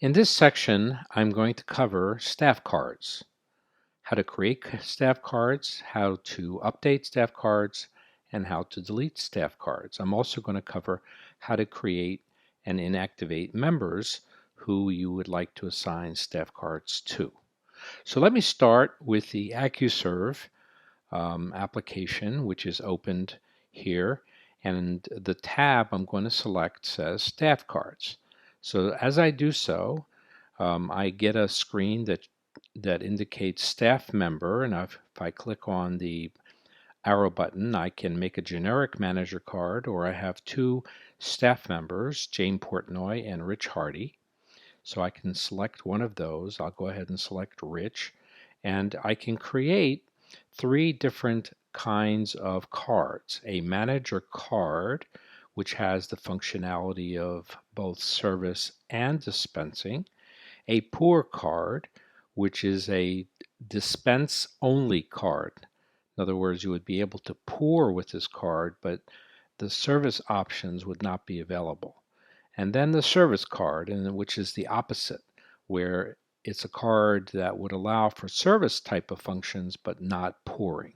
In this section, I'm going to cover staff cards, how to create staff cards, how to update staff cards, and how to delete staff cards. I'm also going to cover how to create and inactivate members who you would like to assign staff cards to. So let me start with the AccuServe application, which is opened here, and the tab I'm going to select says Staff Cards. So as I do so, I get a screen that indicates staff member, and if I click on the arrow button, I can make a generic manager card, or I have two staff members, Jane Portnoy and Rich Hardy. So I can select one of those. I'll go ahead and select Rich, and I can create three different kinds of cards. A manager card, which has the functionality of both service and dispensing. A pour card, which is a dispense only card. In other words, you would be able to pour with this card, but the service options would not be available. And then the service card, which is the opposite, where it's a card that would allow for service type of functions but not pouring.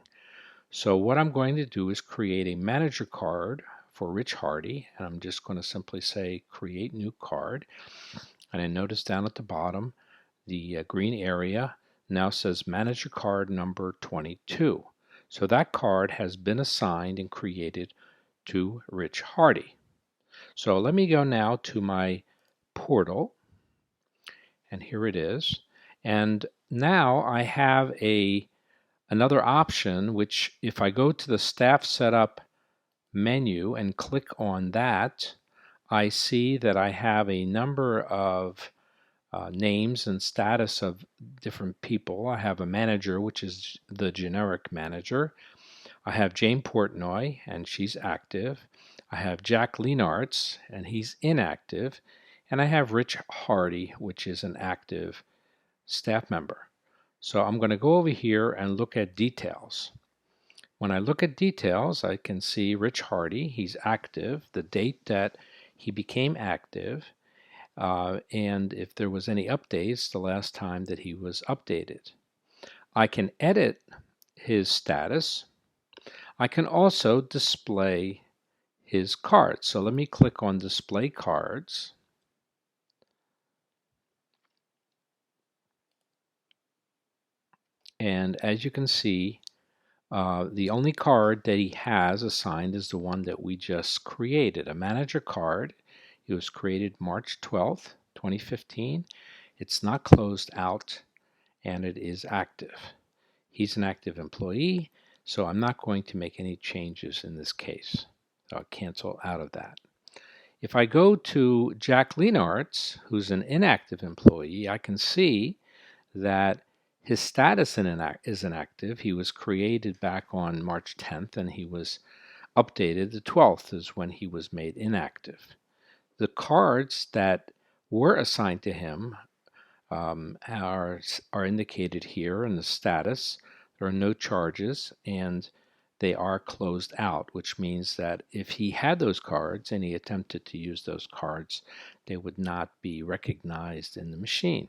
So what I'm going to do is create a manager card for Rich Hardy, and I'm just going to simply say create new card. And I notice down at the bottom the green area now says manager card number 22. So that card has been assigned and created to Rich Hardy. So let me go now to my portal, and here it is. And now I have another option, which if I go to the staff setup menu and click on that, I see that I have a number of names and status of different people. I have a manager, which is the generic manager. I have Jane Portnoy, and she's active. I have Jack Lenartz, and he's inactive. And I have Rich Hardy, which is an active staff member. So I'm going to go over here and look at details. When I look at details, I can see Rich Hardy, he's active, the date that he became active, and if there was any updates the last time that he was updated. I can edit his status. I can also display his cards. So let me click on Display Cards. And as you can see, the only card that he has assigned is the one that we just created, a manager card. It was created March 12th, 2015. It's not closed out, and it is active. He's an active employee, so I'm not going to make any changes in this case. So I'll cancel out of that. If I go to Jack Lenartz, who's an inactive employee, I can see that his status is inactive. He was created back on March 10th, and he was updated. The 12th is when he was made inactive. The cards that were assigned to him are indicated here in the status. There are no charges, and they are closed out, which means that if he had those cards and he attempted to use those cards, they would not be recognized in the machine.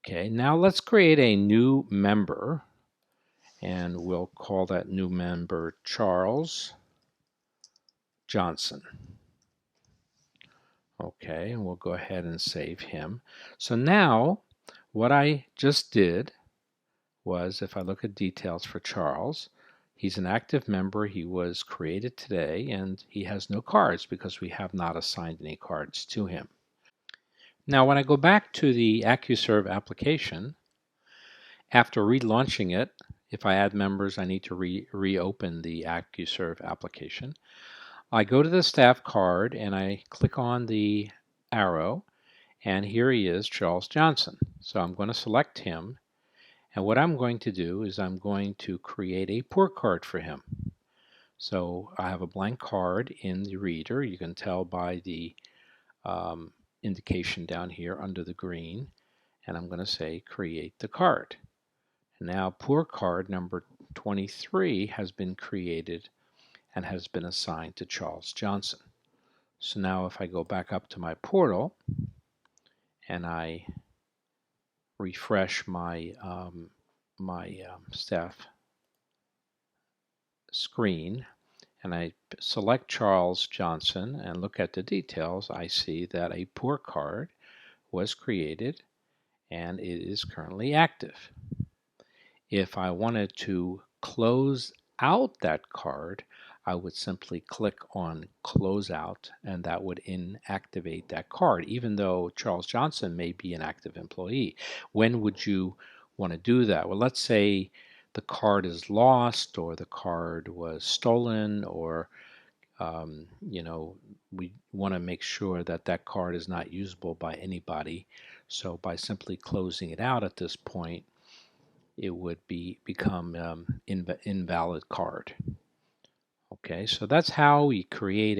Okay, now let's create a new member, and we'll call that new member Charles Johnson. Okay, and we'll go ahead and save him. So now what I just did was, if I look at details for Charles, he's an active member. He was created today, and he has no cards because we have not assigned any cards to him. Now, when I go back to the AccuServe application, after relaunching it, if I add members, I need to reopen the AccuServe application. I go to the staff card and I click on the arrow, and here he is, Charles Johnson. So I'm going to select him, and what I'm going to do is I'm going to create a pour card for him. So I have a blank card in the reader. You can tell by the indication down here under the green, and I'm going to say create the card. And now pour card number 23 has been created and has been assigned to Charles Johnson. So now if I go back up to my portal, and I refresh my staff screen, and I select Charles Johnson and look at the details, I see that a poor card was created and it is currently active. If I wanted to close out that card, I would simply click on close out, and that would inactivate that card, even though Charles Johnson may be an active employee. When would you want to do that? Well, let's say the card is lost, or the card was stolen, or we want to make sure that that card is not usable by anybody. So by simply closing it out at this point, it would become invalid card. Okay, so that's how we create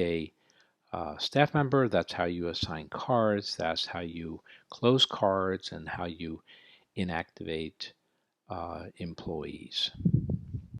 a staff member. That's how you assign cards. That's how you close cards and how you inactivate employees.